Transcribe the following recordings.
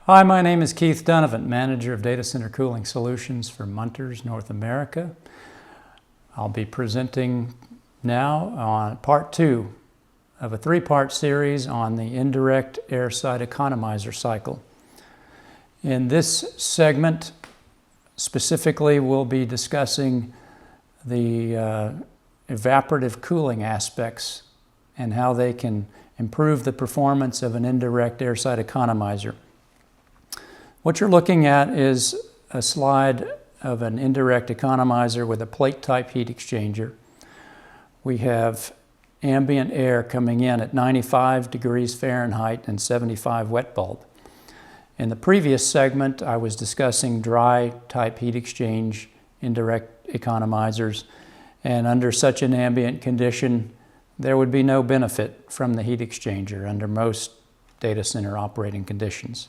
Hi, my name is Keith Dunnavant, Manager of Data Center Cooling Solutions for Munters, North America. I'll be presenting now on part 2 of a 3-part series on the indirect air side economizer cycle. In this segment, specifically, we'll be discussing the evaporative cooling aspects and how they can improve the performance of an indirect air side economizer. What you're looking at is a slide of an indirect economizer with a plate-type heat exchanger. We have ambient air coming in at 95 degrees Fahrenheit and 75 wet bulb. In the previous segment, I was discussing dry-type heat exchange indirect economizers, and under such an ambient condition, there would be no benefit from the heat exchanger under most data center operating conditions.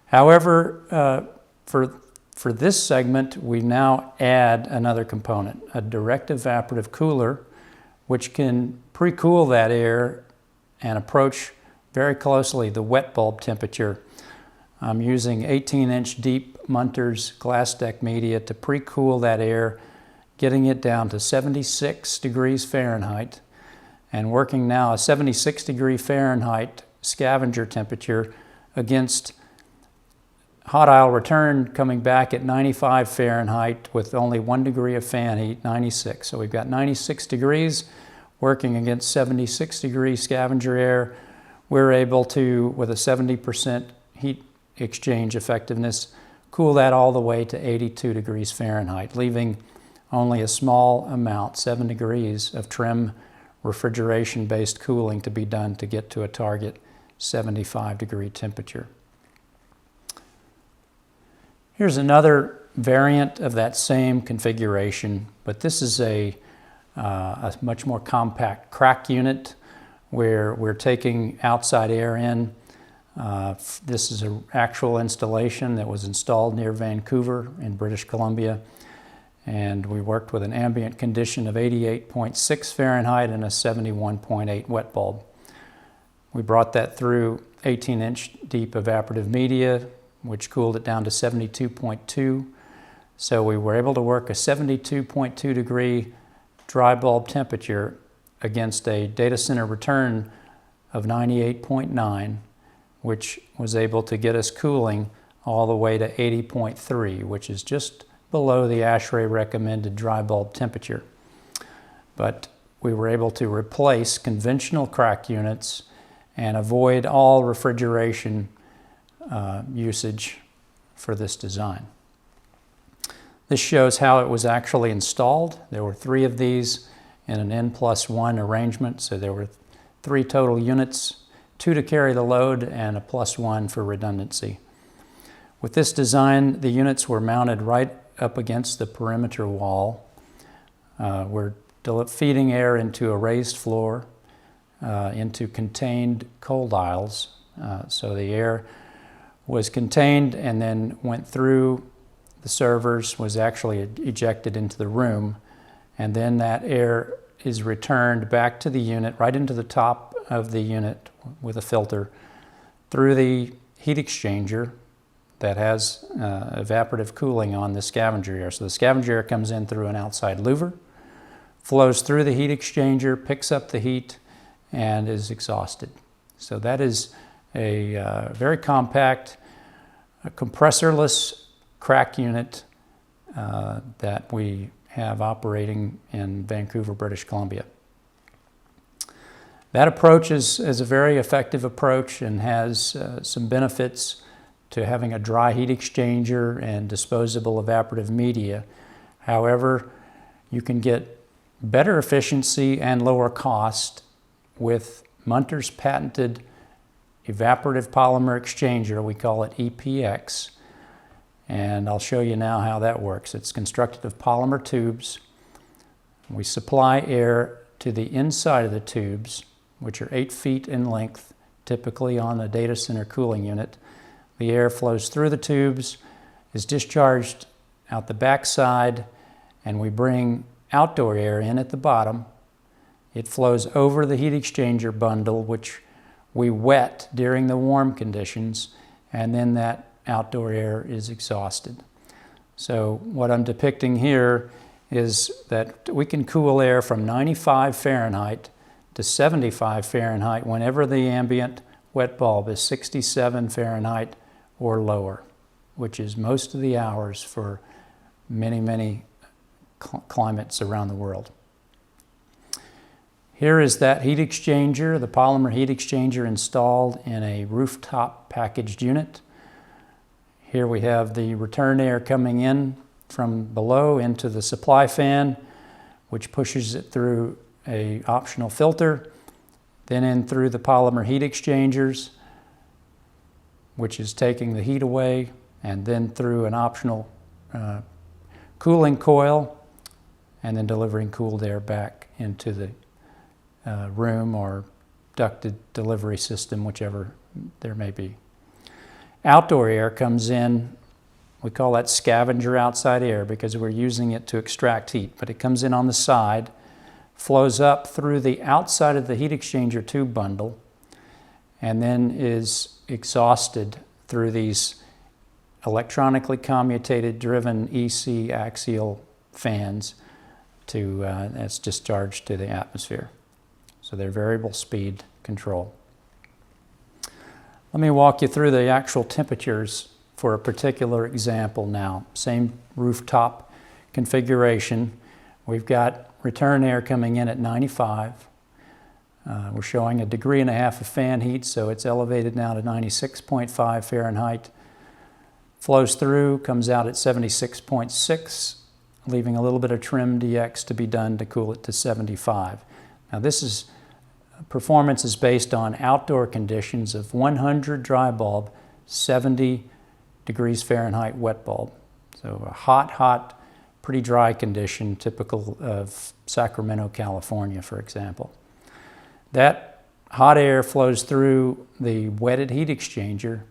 However, for this segment, we now add another component, a direct evaporative cooler, which can pre-cool that air and approach very closely the wet bulb temperature. I'm using 18-inch deep Munters glass deck media to pre-cool that air, getting it down to 76 degrees Fahrenheit, and working now a 76 degree Fahrenheit scavenger temperature against hot aisle return coming back at 95 Fahrenheit with only 1 degree of fan heat, 96. So we've got 96 degrees working against 76 degree scavenger air. We're able to, with a 70% heat exchange effectiveness, cool that all the way to 82 degrees Fahrenheit, leaving only a small amount, 7 degrees, of trim refrigeration-based cooling to be done to get to a target 75 degree temperature. Here's another variant of that same configuration, but this is a much more compact crack unit where we're taking outside air in. This is an actual installation that was installed near Vancouver in British Columbia, and we worked with an ambient condition of 88.6 Fahrenheit and a 71.8 wet bulb. We brought that through 18-inch deep evaporative media, which cooled it down to 72.2. So we were able to work a 72.2 degree dry bulb temperature against a data center return of 98.9, which was able to get us cooling all the way to 80.3, which is just below the ASHRAE recommended dry bulb temperature. But we were able to replace conventional crack units and avoid all refrigeration usage for this design. This shows how it was actually installed. There were 3 of these in an N+1 arrangement, so there were 3 total units, 2 to carry the load and a +1 for redundancy. With this design, the units were mounted right up against the perimeter wall. We're feeding air into a raised floor, into contained cold aisles, so the air was contained and then went through the servers, was actually ejected into the room, and then that air is returned back to the unit, right into the top of the unit with a filter, through the heat exchanger that has evaporative cooling on the scavenger air. So the scavenger air comes in through an outside louver, flows through the heat exchanger, picks up the heat, and is exhausted. So that is a very compact, compressorless crack unit that we have operating in Vancouver, British Columbia. That approach is a very effective approach and has some benefits to having a dry heat exchanger and disposable evaporative media. However, you can get better efficiency and lower cost with Munters' patented evaporative polymer exchanger. We call it EPX, and I'll show you now how that works. It's constructed of polymer tubes. We supply air to the inside of the tubes, which are 8 feet in length, typically on a data center cooling unit. The air flows through the tubes, is discharged out the back side, and we bring outdoor air in at the bottom. It flows over the heat exchanger bundle, which we wet during the warm conditions, and then that outdoor air is exhausted. So what I'm depicting here is that we can cool air from 95 Fahrenheit to 75 Fahrenheit whenever the ambient wet bulb is 67 Fahrenheit or lower, which is most of the hours for many climates around the world. Here is that heat exchanger, the polymer heat exchanger installed in a rooftop packaged unit. Here we have the return air coming in from below into the supply fan, which pushes it through an optional filter, then in through the polymer heat exchangers, which is taking the heat away, and then through an optional cooling coil, and then delivering cooled air back into the room or ducted delivery system, whichever there may be. Outdoor air comes in, we call that scavenger outside air because we're using it to extract heat, but it comes in on the side, flows up through the outside of the heat exchanger tube bundle, and then is exhausted through these electronically commutated driven EC axial fans that's discharged to the atmosphere. So they're variable speed control. Let me walk you through the actual temperatures for a particular example now. Same rooftop configuration. We've got return air coming in at 95. We're showing 1.5 degrees of fan heat, so it's elevated now to 96.5 Fahrenheit. Flows through, comes out at 76.6, leaving a little bit of trim DX to be done to cool it to 75. Now performance is based on outdoor conditions of 100 dry bulb, 70 degrees Fahrenheit wet bulb. So a hot, pretty dry condition typical of Sacramento, California, for example. That hot air flows through the wetted heat exchanger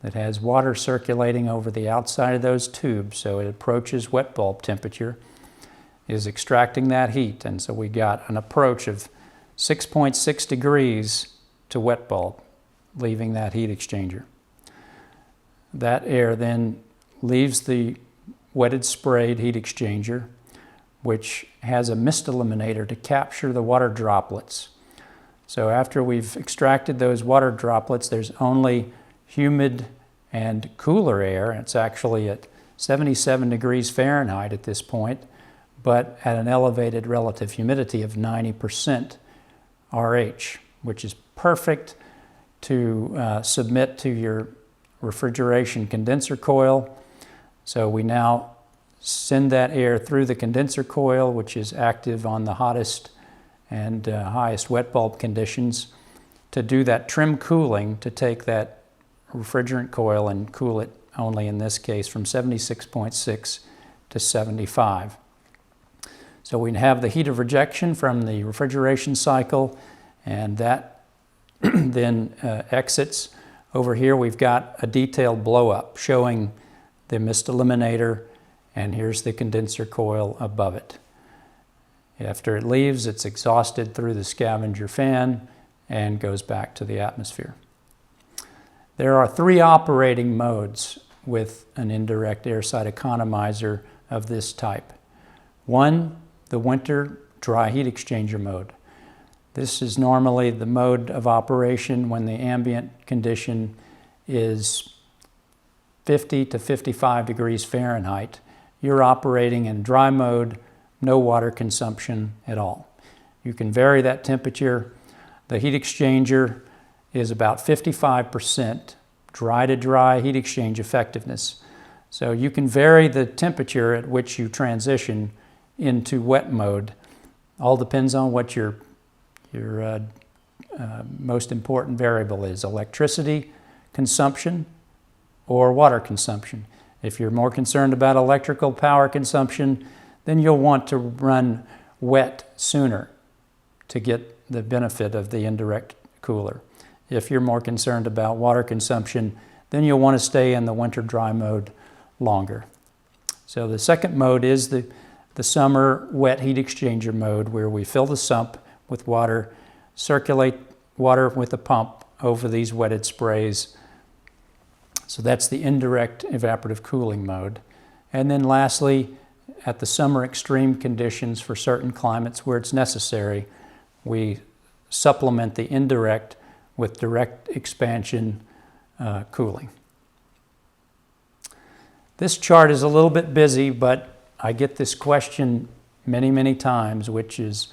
that has water circulating over the outside of those tubes, so it approaches wet bulb temperature, is extracting that heat, and so we got an approach of 6.6 degrees to wet bulb, leaving that heat exchanger. That air then leaves the wetted sprayed heat exchanger, which has a mist eliminator to capture the water droplets. So after we've extracted those water droplets, there's only humid and cooler air. It's actually at 77 degrees Fahrenheit at this point, but at an elevated relative humidity of 90% RH, which is perfect to submit to your refrigeration condenser coil. So we now send that air through the condenser coil, which is active on the hottest and highest wet bulb conditions, to do that trim cooling to take that refrigerant coil and cool it only in this case from 76.6 to 75. So we have the heat of rejection from the refrigeration cycle, and that then exits. Over here we've got a detailed blow-up showing the mist eliminator, and here's the condenser coil above it. After it leaves, it's exhausted through the scavenger fan and goes back to the atmosphere. There are 3 operating modes with an indirect air side economizer of this type. 1, the winter dry heat exchanger mode. This is normally the mode of operation when the ambient condition is 50 to 55 degrees Fahrenheit. You're operating in dry mode, no water consumption at all. You can vary that temperature. The heat exchanger is about 55% dry to dry heat exchange effectiveness. So you can vary the temperature at which you transition into wet mode. All depends on what your most important variable is: electricity consumption or water consumption. If you're more concerned about electrical power consumption, then you'll want to run wet sooner to get the benefit of the indirect cooler. If you're more concerned about water consumption, then you'll want to stay in the winter dry mode longer. So the second mode is the summer wet heat exchanger mode, where we fill the sump with water, circulate water with a pump over these wetted sprays So that's the indirect evaporative cooling mode. And then lastly, at the summer extreme conditions for certain climates where it's necessary, we supplement the indirect with direct expansion cooling. This chart is a little bit busy, but I get this question many, many times, which is,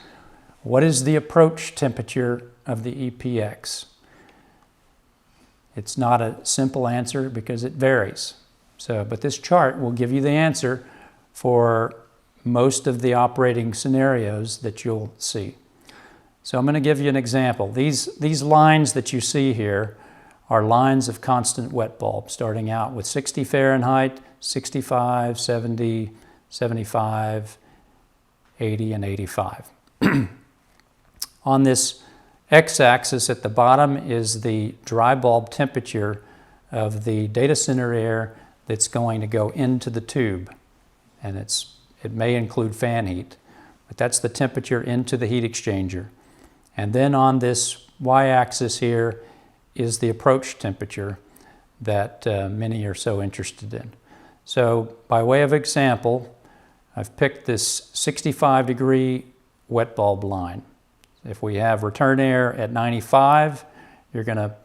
what is the approach temperature of the EPX? It's not a simple answer because it varies. But this chart will give you the answer for most of the operating scenarios that you'll see. So I'm going to give you an example. These lines that you see here are lines of constant wet bulb, starting out with 60 Fahrenheit, 65, 70, 75, 80, and 85. On this x-axis at the bottom is the dry bulb temperature of the data center air that's going to go into the tube. And it may include fan heat, but that's the temperature into the heat exchanger. And then on this y-axis here is the approach temperature that many are so interested in. So by way of example, I've picked this 65-degree wet bulb line. If we have return air at 95, you're going to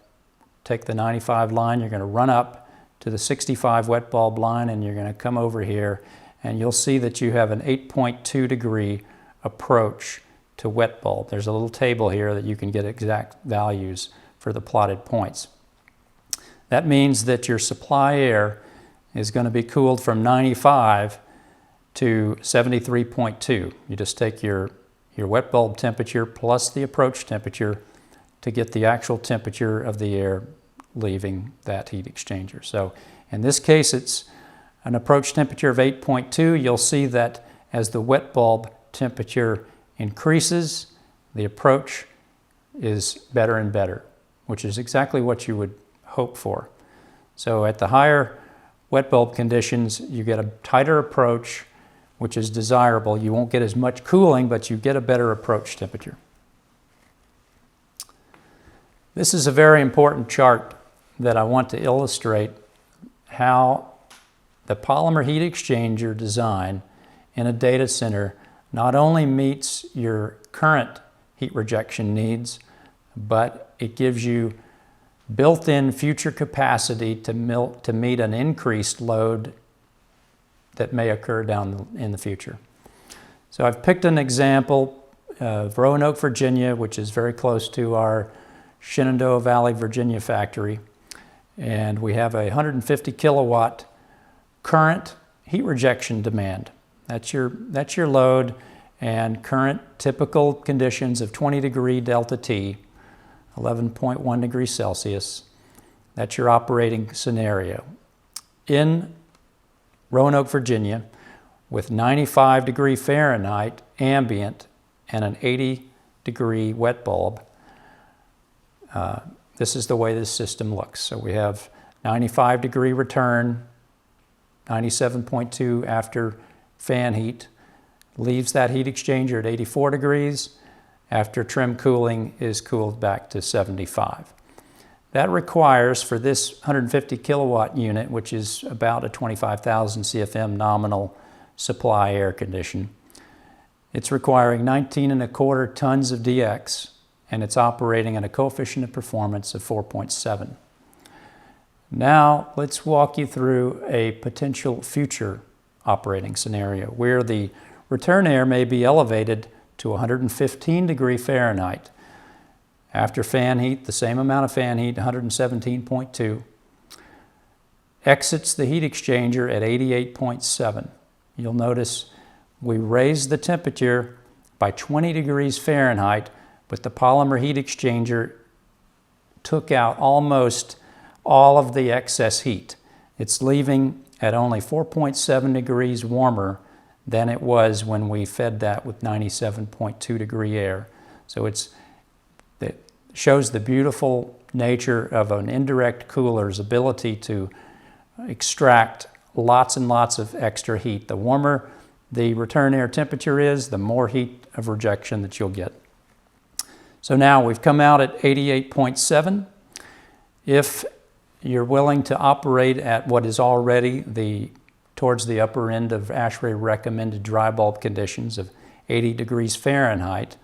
take the 95 line, you're going to run up to the 65 wet bulb line, and you're going to come over here, and you'll see that you have an 8.2 degree approach to wet bulb. There's a little table here that you can get exact values for the plotted points. That means that your supply air is going to be cooled from 95 to 73.2. You just take your wet bulb temperature plus the approach temperature to get the actual temperature of the air leaving that heat exchanger. So in this case, it's an approach temperature of 8.2. You'll see that as the wet bulb temperature increases, the approach is better and better, which is exactly what you would hope for. So at the higher wet bulb conditions, you get a tighter approach, which is desirable. You won't get as much cooling, but you get a better approach temperature. This is a very important chart that I want to illustrate how the polymer heat exchanger design in a data center not only meets your current heat rejection needs, but it gives you built-in future capacity to meet an increased load that may occur down in the future. So I've picked an example of Roanoke, Virginia, which is very close to our Shenandoah Valley, Virginia factory. And we have a 150 kilowatt current heat rejection demand. That's your load, and current typical conditions of 20 degree delta T, 11.1 degrees Celsius. That's your operating scenario. In Roanoke, Virginia, with 95 degree Fahrenheit ambient and an 80 degree wet bulb, this is the way this system looks. So we have 95 degree return, 97.2 after fan heat, leaves that heat exchanger at 84 degrees. After trim cooling is cooled back to 75. That requires, for this 150 kilowatt unit, which is about a 25,000 CFM nominal supply air condition, it's requiring 19.25 tons of DX, and it's operating at a coefficient of performance of 4.7. Now let's walk you through a potential future operating scenario where the return air may be elevated to 115 degree Fahrenheit. After fan heat, the same amount of fan heat, 117.2, exits the heat exchanger at 88.7. You'll notice we raised the temperature by 20 degrees Fahrenheit, but the polymer heat exchanger took out almost all of the excess heat. It's leaving at only 4.7 degrees warmer than it was when we fed that with 97.2 degree air. So it shows the beautiful nature of an indirect cooler's ability to extract lots and lots of extra heat. The warmer the return air temperature is, the more heat of rejection that you'll get. So now we've come out at 88.7. If you're willing to operate at what is already towards the upper end of ASHRAE recommended dry bulb conditions of 80 degrees Fahrenheit,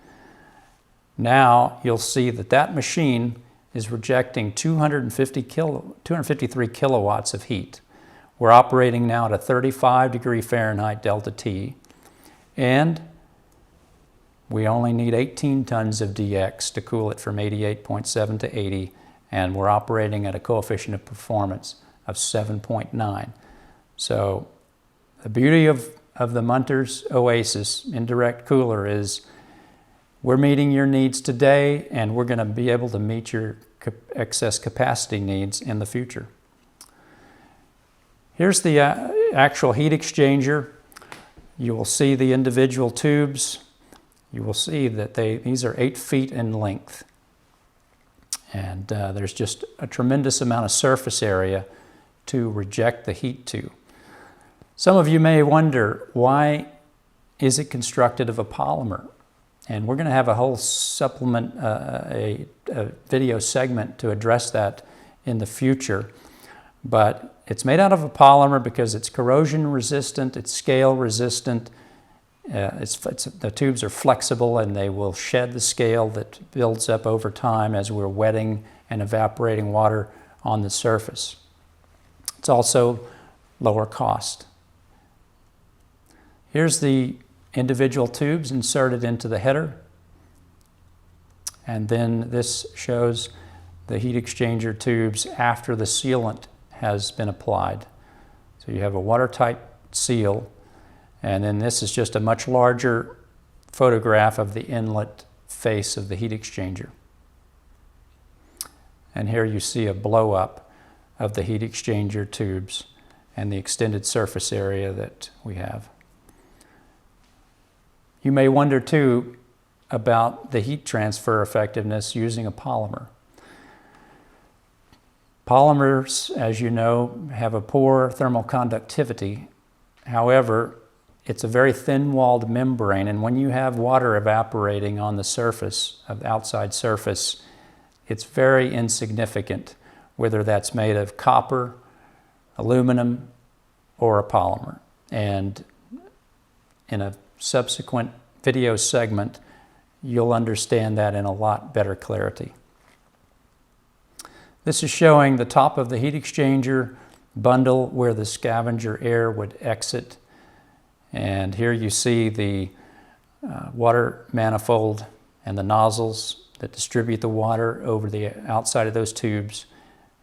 now you'll see that that machine is rejecting 253 kilowatts of heat. We're operating now at a 35 degree Fahrenheit delta T, and we only need 18 tons of DX to cool it from 88.7 to 80, and we're operating at a coefficient of performance of 7.9. So the beauty of the Munters Oasis Indirect Cooler is we're meeting your needs today, and we're going to be able to meet your excess capacity needs in the future. Here's the actual heat exchanger. You will see the individual tubes. You will see that these are 8 feet in length. And there's just a tremendous amount of surface area to reject the heat to. Some of you may wonder, why is it constructed of a polymer? And we're going to have a whole supplement, a video segment to address that in the future. But it's made out of a polymer because it's corrosion resistant, it's scale resistant, the tubes are flexible and they will shed the scale that builds up over time as we're wetting and evaporating water on the surface. It's also lower cost. Here's the individual tubes inserted into the header, and then this shows the heat exchanger tubes after the sealant has been applied. So you have a watertight seal, and then this is just a much larger photograph of the inlet face of the heat exchanger. And here you see a blow-up of the heat exchanger tubes and the extended surface area that we have. You may wonder too about the heat transfer effectiveness using a polymer. Polymers, as you know, have a poor thermal conductivity. However, it's a very thin-walled membrane, and when you have water evaporating on the surface, of the outside surface, it's very insignificant, whether that's made of copper, aluminum, or a polymer. And in a subsequent video segment, you'll understand that in a lot better clarity. This is showing the top of the heat exchanger bundle where the scavenger air would exit. And here you see the water manifold and the nozzles that distribute the water over the outside of those tubes,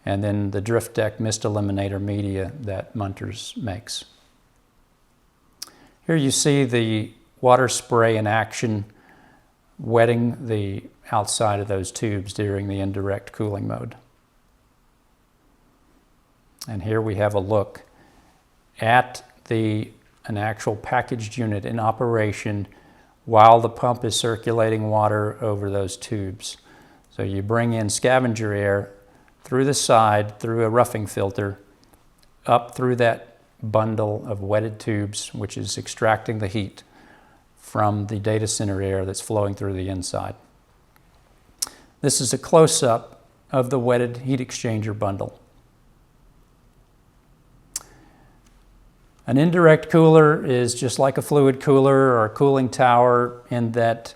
and then the drift deck mist eliminator media that Munters makes. Here you see the water spray in action, wetting the outside of those tubes during the indirect cooling mode. And here we have a look at an actual packaged unit in operation while the pump is circulating water over those tubes. So you bring in scavenger air through the side, through a roughing filter, up through that bundle of wetted tubes, which is extracting the heat from the data center air that's flowing through the inside. This is a close-up of the wetted heat exchanger bundle. An indirect cooler is just like a fluid cooler or a cooling tower in that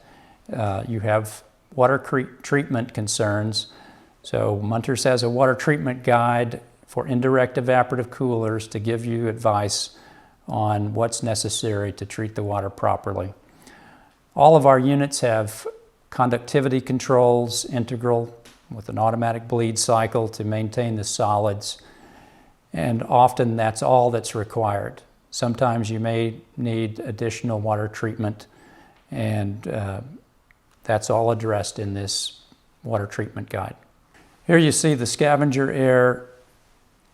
you have water treatment concerns. So Munters has a water treatment guide for indirect evaporative coolers to give you advice on what's necessary to treat the water properly. All of our units have conductivity controls, integral, with an automatic bleed cycle to maintain the solids. And often that's all that's required. Sometimes you may need additional water treatment, and that's all addressed in this water treatment guide. Here you see the scavenger air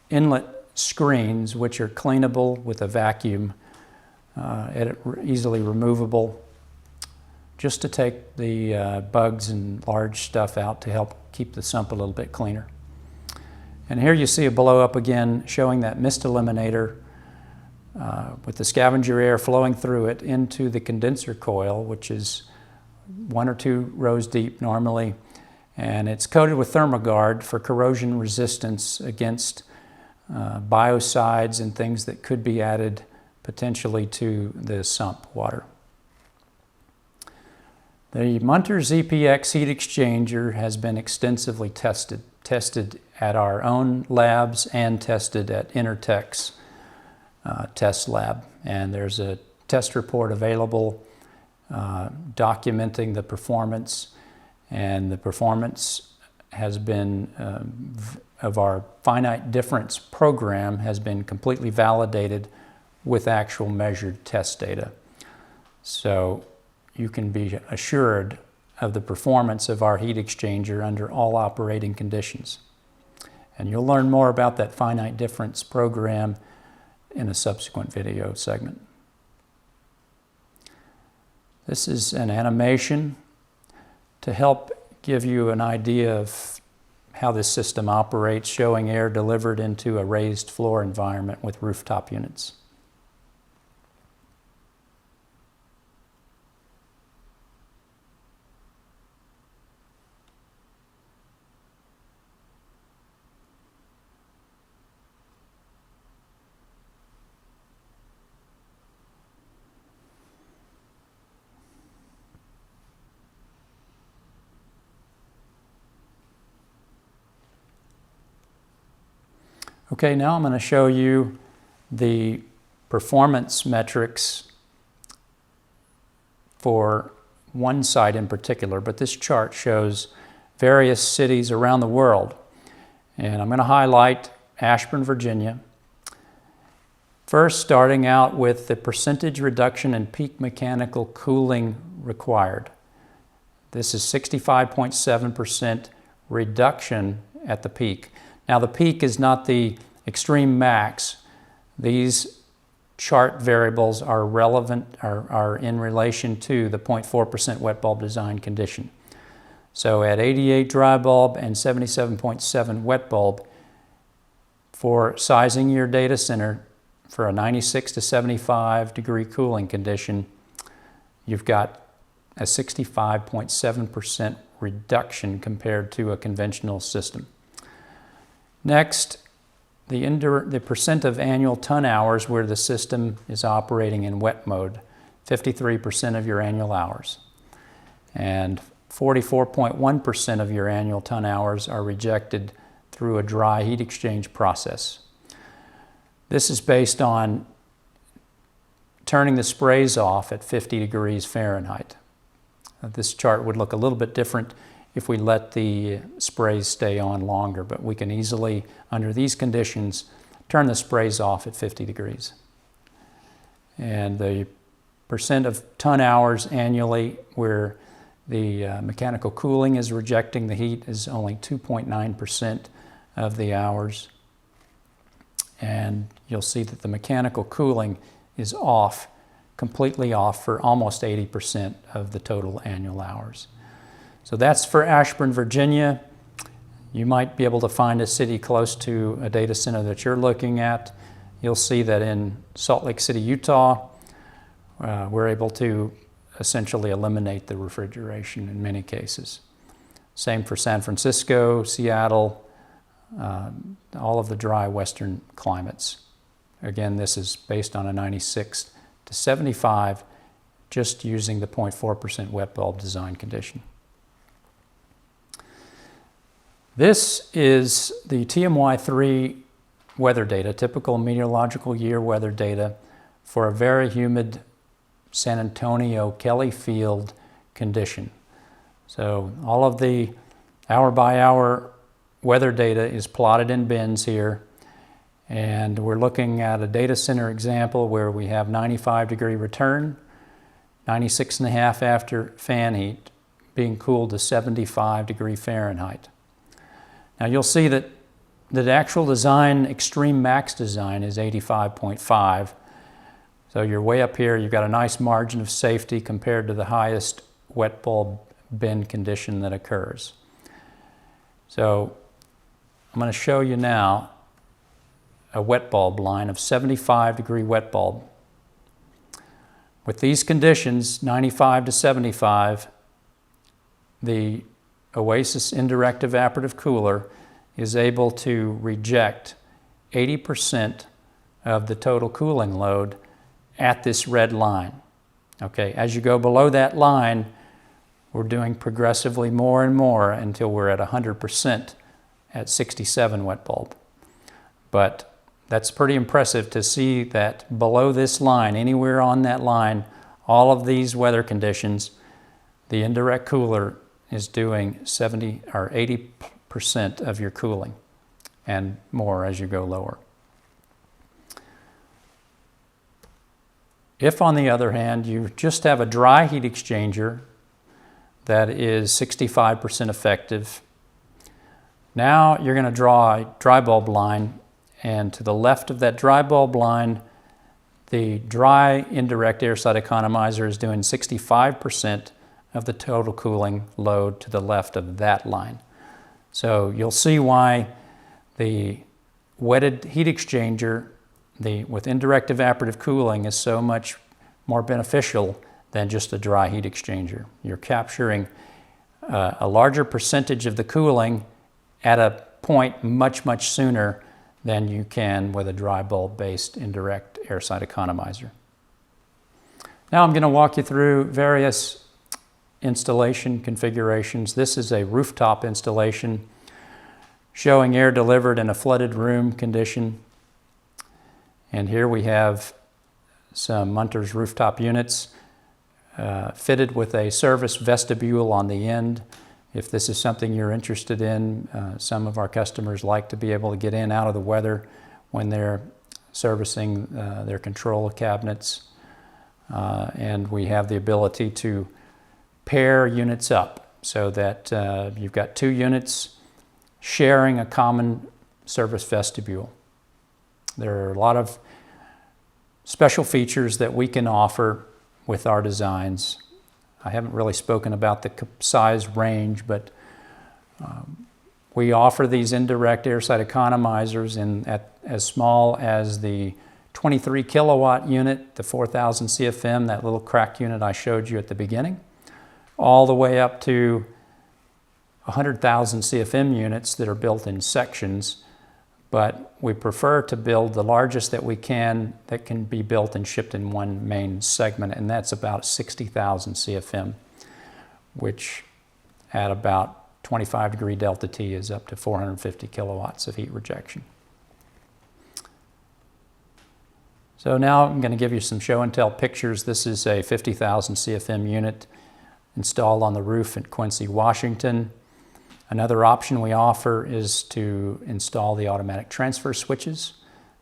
inlet screens, which are cleanable with a vacuum, easily removable, just to take the bugs and large stuff out to help keep the sump a little bit cleaner. And here you see a blow up again showing that mist eliminator with the scavenger air flowing through it into the condenser coil, which is 1 or 2 rows deep normally, And it's coated with Thermoguard for corrosion resistance against biocides and things that could be added potentially to the sump water. The Munters EPX heat exchanger has been extensively tested at our own labs and tested at Intertech's test lab. And there's a test report available documenting the performance, and the performance has been of our finite difference program has been completely validated with actual measured test data. So you can be assured of the performance of our heat exchanger under all operating conditions. And you'll learn more about that finite difference program in a subsequent video segment. This is an animation to help give you an idea of how this system operates, showing air delivered into a raised floor environment with rooftop units. Okay, now I'm going to show you the performance metrics for one site in particular, but this chart shows various cities around the world. And I'm going to highlight Ashburn, Virginia. First, starting out with the percentage reduction in peak mechanical cooling required. This is 65.7% reduction at the peak. Now the peak is not the extreme max. These chart variables are relevant, are in relation to the 0.4% wet bulb design condition. So at 88 dry bulb and 77.7 wet bulb, for sizing your data center for a 96 to 75 degree cooling condition, you've got a 65.7% reduction compared to a conventional system. Next, the percent of annual ton hours where the system is operating in wet mode, 53% of your annual hours. And 44.1% of your annual ton hours are rejected through a dry heat exchange process. This is based on turning the sprays off at 50 degrees Fahrenheit. This chart would look a little bit different if we let the sprays stay on longer, but we can easily, under these conditions, turn the sprays off at 50 degrees. And the percent of ton hours annually where the mechanical cooling is rejecting the heat is only 2.9% of the hours. And you'll see that the mechanical cooling is off, completely off for almost 80% of the total annual hours. So that's for Ashburn, Virginia. You might be able to find a city close to a data center that you're looking at. You'll see that in Salt Lake City, Utah, we're able to essentially eliminate the refrigeration in many cases. Same for San Francisco, Seattle, all of the dry western climates. Again, this is based on a 96 to 75, just using the 0.4% wet bulb design condition. This is the TMY3 weather data, typical meteorological year weather data for a very humid San Antonio Kelly Field condition. So all of the hour by hour weather data is plotted in bins here, and we're looking at a data center example where we have 95 degree return, 96.5 after fan heat, being cooled to 75 degree Fahrenheit. Now you'll see that the actual design, extreme max design, is 85.5. So you're way up here, you've got a nice margin of safety compared to the highest wet bulb bin condition that occurs. So I'm going to show you now a wet bulb line of 75 degree wet bulb. With these conditions, 95 to 75, the IASE Indirect Evaporative Cooler is able to reject 80% of the total cooling load at this red line. Okay, as you go below that line, we're doing progressively more and more until we're at 100% at 67 wet bulb. But that's pretty impressive to see that below this line, anywhere on that line, all of these weather conditions, the indirect cooler is doing 70 or 80% of your cooling and more as you go lower. If, on the other hand, you just have a dry heat exchanger that is 65% effective, now you're going to draw a dry bulb line, and to the left of that dry bulb line, the dry indirect air side economizer is doing 65% of the total cooling load to the left of that line. So you'll see why the wetted heat exchanger with indirect evaporative cooling is so much more beneficial than just a dry heat exchanger. You're capturing a larger percentage of the cooling at a point much, much sooner than you can with a dry bulb-based indirect air side economizer. Now I'm going to walk you through various installation configurations. This is a rooftop installation showing air delivered in a flooded room condition. And here we have some Munters rooftop units fitted with a service vestibule on the end. If this is something you're interested in, some of our customers like to be able to get in out of the weather when they're servicing their control cabinets. And we have the ability to pair units up so that you've got two units sharing a common service vestibule. There are a lot of special features that we can offer with our designs. I haven't really spoken about the size range, but we offer these indirect air side economizers at as small as the 23 kilowatt unit, the 4,000 CFM, that little crack unit I showed you at the beginning, all the way up to 100,000 CFM units that are built in sections. But we prefer to build the largest that we can that can be built and shipped in one main segment, and that's about 60,000 CFM, which at about 25 degree delta T is up to 450 kilowatts of heat rejection. So now I'm going to give you some show and tell pictures. This is a 50,000 CFM unit installed on the roof in Quincy, Washington. Another option we offer is to install the automatic transfer switches.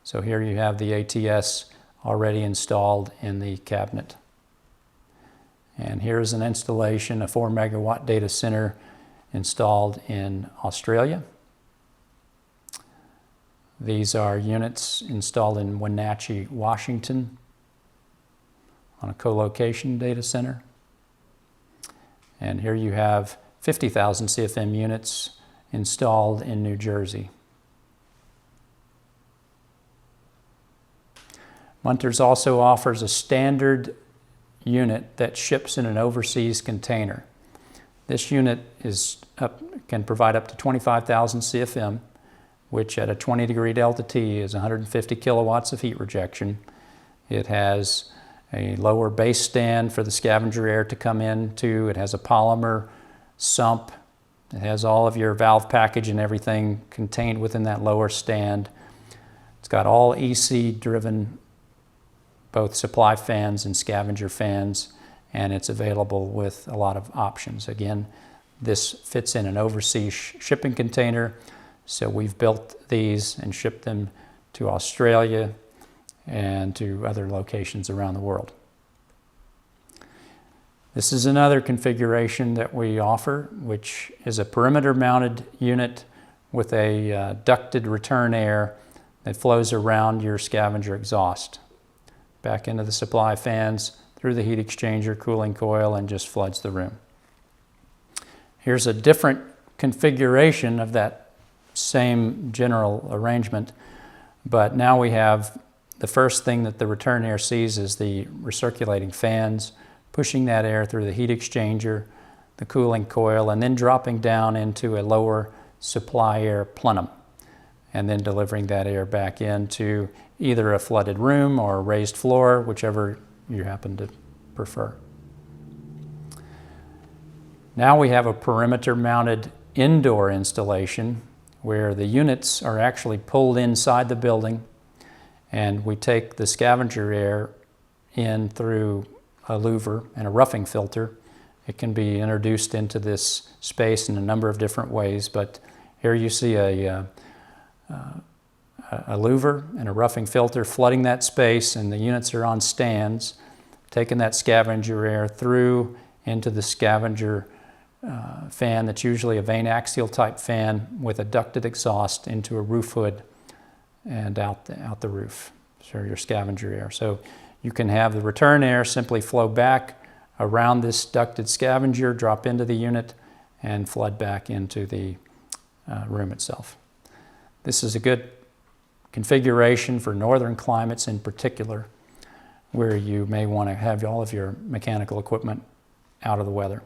So here you have the ATS already installed in the cabinet. And here's an installation, a 4 megawatt data center installed in Australia. These are units installed in Wenatchee, Washington on a co-location data center. And here you have 50,000 CFM units installed in New Jersey. Munters also offers a standard unit that ships in an overseas container. This unit can provide up to 25,000 CFM, which at a 20 degree delta T is 150 kilowatts of heat rejection. It has a lower base stand for the scavenger air to come into. It has a polymer sump. It has all of your valve package and everything contained within that lower stand. It's got all EC driven, both supply fans and scavenger fans, and it's available with a lot of options. Again, this fits in an overseas shipping container, so we've built these and shipped them to Australia and to other locations around the world. This is another configuration that we offer, which is a perimeter mounted unit with a ducted return air that flows around your scavenger exhaust, back into the supply fans, through the heat exchanger cooling coil, and just floods the room. Here's a different configuration of that same general arrangement, but now we have the first thing that the return air sees is the recirculating fans pushing that air through the heat exchanger. the cooling coil, and then dropping down into a lower supply air plenum, and then delivering that air back into either a flooded room or a raised floor, whichever you happen to prefer. Now we have a perimeter-mounted indoor installation where the units are actually pulled inside the building, and we take the scavenger air in through a louver and a roughing filter. It can be introduced into this space in a number of different ways, but here you see a louver and a roughing filter flooding that space, and the units are on stands, taking that scavenger air through into the scavenger fan that's usually a vane axial type fan with a ducted exhaust into a roof hood and out the roof for your scavenger air. So you can have the return air simply flow back around this ducted scavenger, drop into the unit, and flood back into the room itself. This is a good configuration for northern climates in particular, where you may want to have all of your mechanical equipment out of the weather.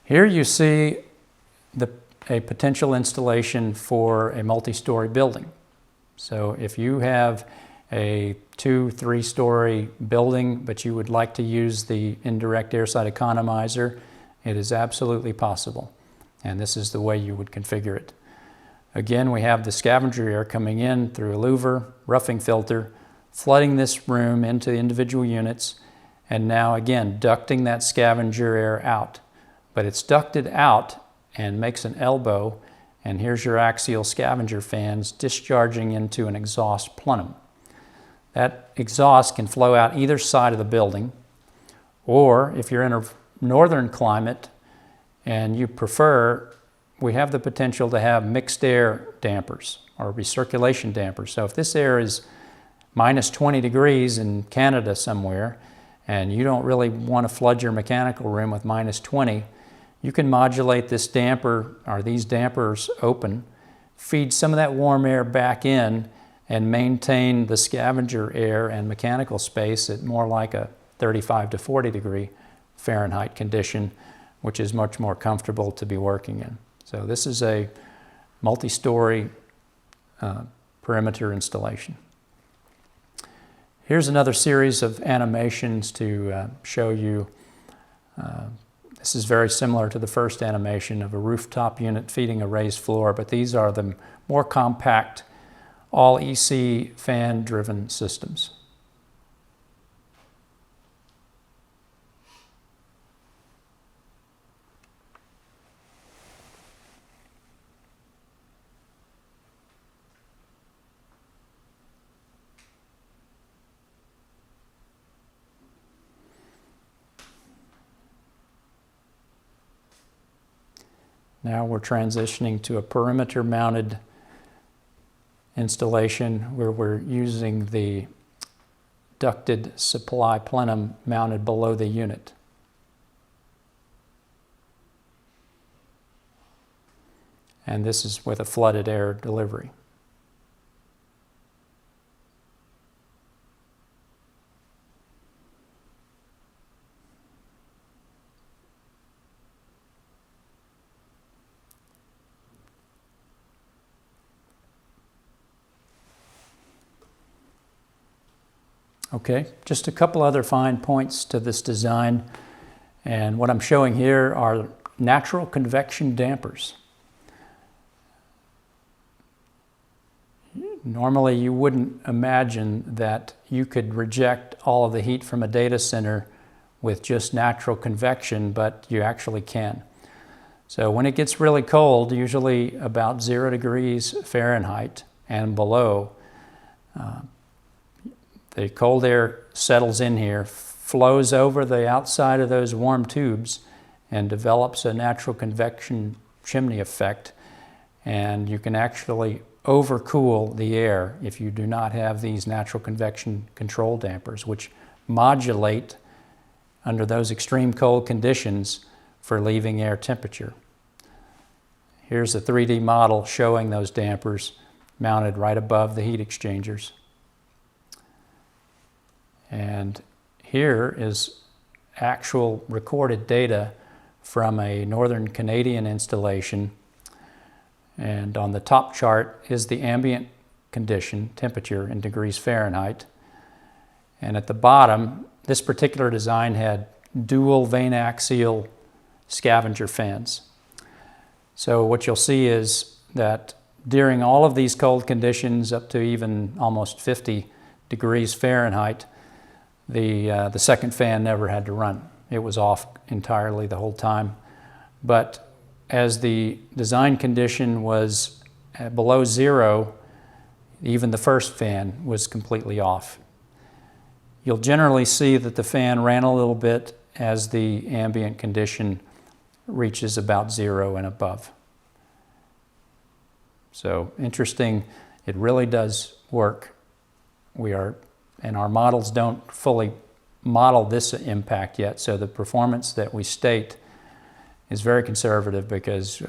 Here you see a potential installation for a multi-story building. So if you have a 2-3 story building, but you would like to use the indirect airside economizer, it is absolutely possible. And this is the way you would configure it. Again, we have the scavenger air coming in through a louver, roughing filter, flooding this room into individual units, and now again ducting that scavenger air out. But it's ducted out and makes an elbow, and here's your axial scavenger fans discharging into an exhaust plenum. That exhaust can flow out either side of the building, or if you're in a northern climate and you prefer, we have the potential to have mixed air dampers or recirculation dampers. So if this air is minus 20 degrees in Canada somewhere, and you don't really want to flood your mechanical room with minus 20, you can modulate this damper or these dampers open, feed some of that warm air back in, and maintain the scavenger air and mechanical space at more like a 35 to 40 degree Fahrenheit condition, which is much more comfortable to be working in. So this is a multi-story perimeter installation. Here's another series of animations to show you. This is very similar to the first animation of a rooftop unit feeding a raised floor, but these are the more compact, all EC fan-driven systems. Now we're transitioning to a perimeter-mounted installation where we're using the ducted supply plenum mounted below the unit. And this is with a flooded air delivery. Okay, just a couple other fine points to this design, and what I'm showing here are natural convection dampers. Normally you wouldn't imagine that you could reject all of the heat from a data center with just natural convection, but you actually can. So when it gets really cold, usually about 0 degrees Fahrenheit and below, the cold air settles in here, flows over the outside of those warm tubes, and develops a natural convection chimney effect. And you can actually overcool the air if you do not have these natural convection control dampers, which modulate under those extreme cold conditions for leaving air temperature. Here's a 3D model showing those dampers mounted right above the heat exchangers. And here is actual recorded data from a northern Canadian installation. And on the top chart is the ambient condition, temperature in degrees Fahrenheit. And at the bottom, this particular design had dual vane axial Scavenger fans. So what you'll see is that during all of these cold conditions, up to even almost 50 degrees Fahrenheit, the second fan never had to run. It was off entirely the whole time. But as the design condition was below zero, even the first fan was completely off. You'll generally see that the fan ran a little bit as the ambient condition reaches about zero and above. So interesting, it really does work. And our models don't fully model this impact yet, so the performance that we state is very conservative because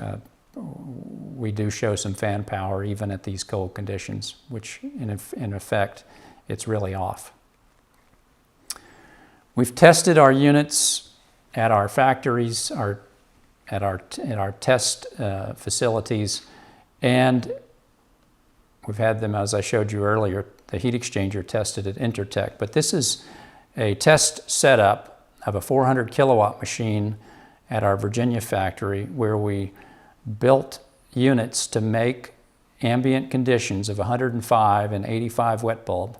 we do show some fan power even at these cold conditions, which in effect, it's really off. We've tested our units at our factories, at our test facilities, and we've had them, as I showed you earlier, the heat exchanger tested at Intertech. But this is a test setup of a 400 kilowatt machine at our Virginia factory where we built units to make ambient conditions of 105 and 85 wet bulb.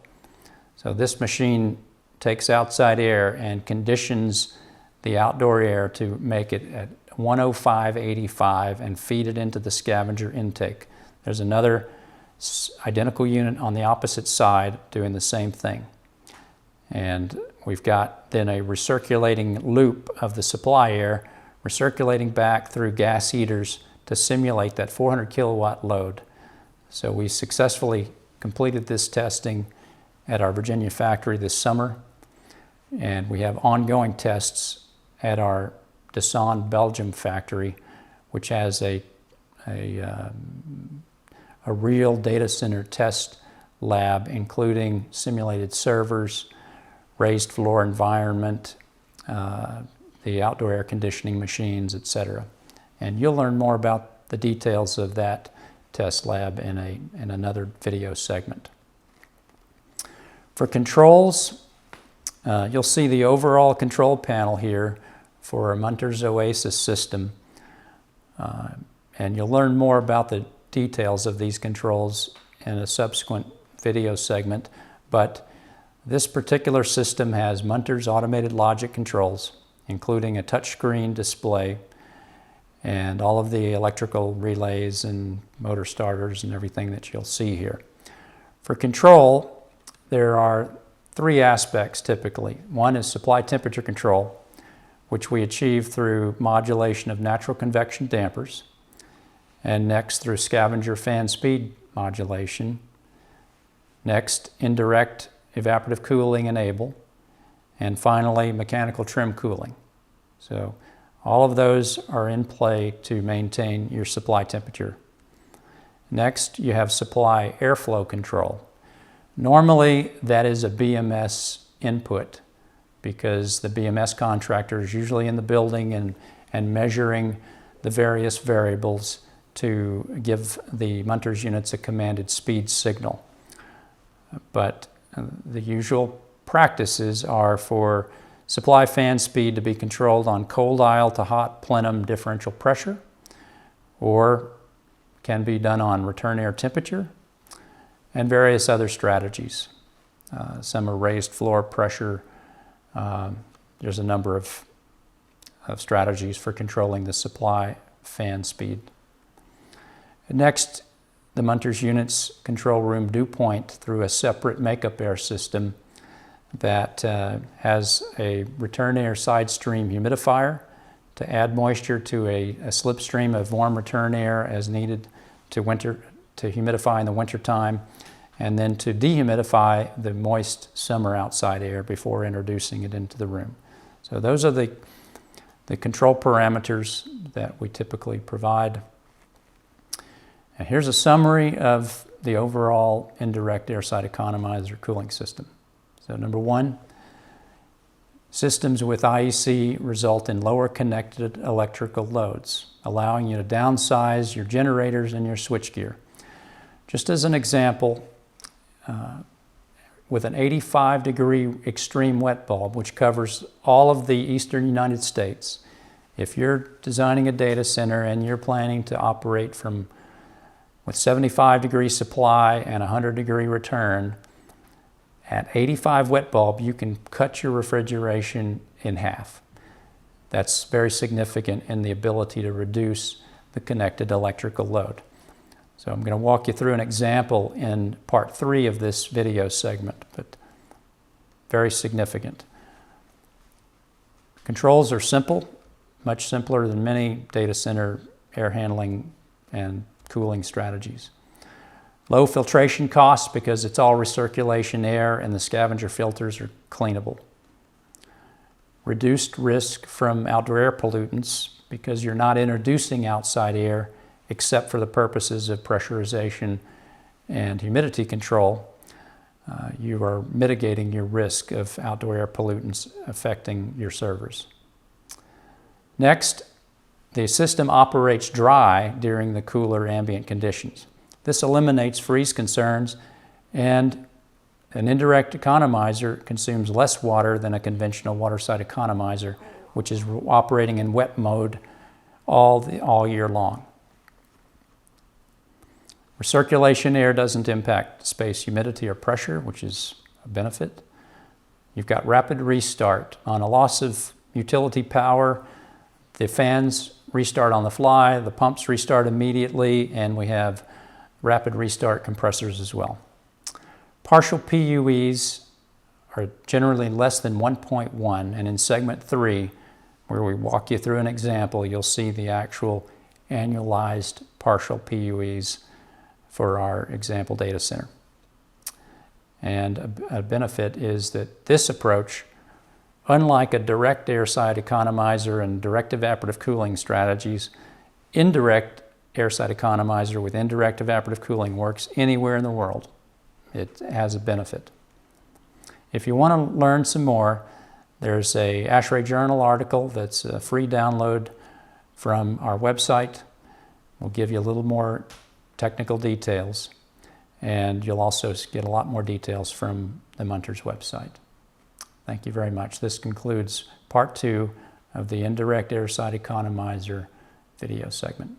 So this machine takes outside air and conditions the outdoor air to make it at 105, 85 and feed it into the Scavenger intake. There's another identical unit on the opposite side doing the same thing. And we've got then a recirculating loop of the supply air recirculating back through gas heaters to simulate that 400 kilowatt load. So we successfully completed this testing at our Virginia factory this summer, and we have ongoing tests at our Dunnavant, Belgium factory, which has a real data center test lab, including simulated servers, raised floor environment, the outdoor air conditioning machines, etc. And you'll learn more about the details of that test lab in another video segment. For controls, you'll see the overall control panel here for a Munters Oasis system. And you'll learn more about the details of these controls in a subsequent video segment. But this particular system has Munters automated logic controls, including a touchscreen display and all of the electrical relays and motor starters and everything that you'll see here. For control, there are three aspects typically. One is supply temperature control, which we achieve through modulation of natural convection dampers, and next through Scavenger fan speed modulation. Next, indirect evaporative cooling enable, and finally, mechanical trim cooling. So all of those are in play to maintain your supply temperature. Next, you have supply airflow control. Normally, that is a BMS input because the BMS contractor is usually in the building and measuring the various variables to give the Munters units a commanded speed signal. But the usual practices are for supply fan speed to be controlled on cold aisle to hot plenum differential pressure, or can be done on return air temperature, and various other strategies. Some are raised floor pressure. There's a number of strategies for controlling the supply fan speed. Next, the Munters units control room dew point through a separate makeup air system that has a return air side stream humidifier to add moisture to a slipstream of warm return air as needed to humidify in the winter time, and then to dehumidify the moist summer outside air before introducing it into the room. So those are the control parameters that we typically provide. And here's a summary of the overall indirect air side economizer cooling system. So number one, Systems with IASE result in lower connected electrical loads, allowing you to downsize your generators and your switchgear. Just as an example, with an 85-degree extreme wet bulb, which covers all of the eastern United States, if you're designing a data center and you're planning to operate with 75-degree supply and 100-degree return, at 85 wet bulb, you can cut your refrigeration in half. That's very significant in the ability to reduce the connected electrical load. So I'm going to walk you through an example in part 3 of this video segment, but very significant. Controls are simple, much simpler than many data center air handling and cooling strategies. Low filtration costs because it's all recirculation air and the Scavenger filters are cleanable. Reduced risk from outdoor air pollutants because you're not introducing outside air except for the purposes of pressurization and humidity control. You are mitigating your risk of outdoor air pollutants affecting your servers. Next, the system operates dry during the cooler ambient conditions. This eliminates freeze concerns, and an indirect economizer consumes less water than a conventional water-side economizer, which is operating in wet mode all year long. Recirculation air doesn't impact space humidity or pressure, which is a benefit. You've got rapid restart. On a loss of utility power, the fans restart on the fly, the pumps restart immediately, and we have rapid restart compressors as well. Partial PUEs are generally less than 1.1, and in segment 3, where we walk you through an example, you'll see the actual annualized partial PUEs for our example data center. And a benefit is that this approach, unlike a direct airside economizer and direct evaporative cooling strategies, indirect airside economizer with indirect evaporative cooling works anywhere in the world. It has a benefit. If you want to learn some more, there's a ASHRAE Journal article that's a free download from our website. We'll give you a little more technical details, and you'll also get a lot more details from the Munters website. Thank you very much. This concludes part 2 of the Indirect Airside Economizer video segment.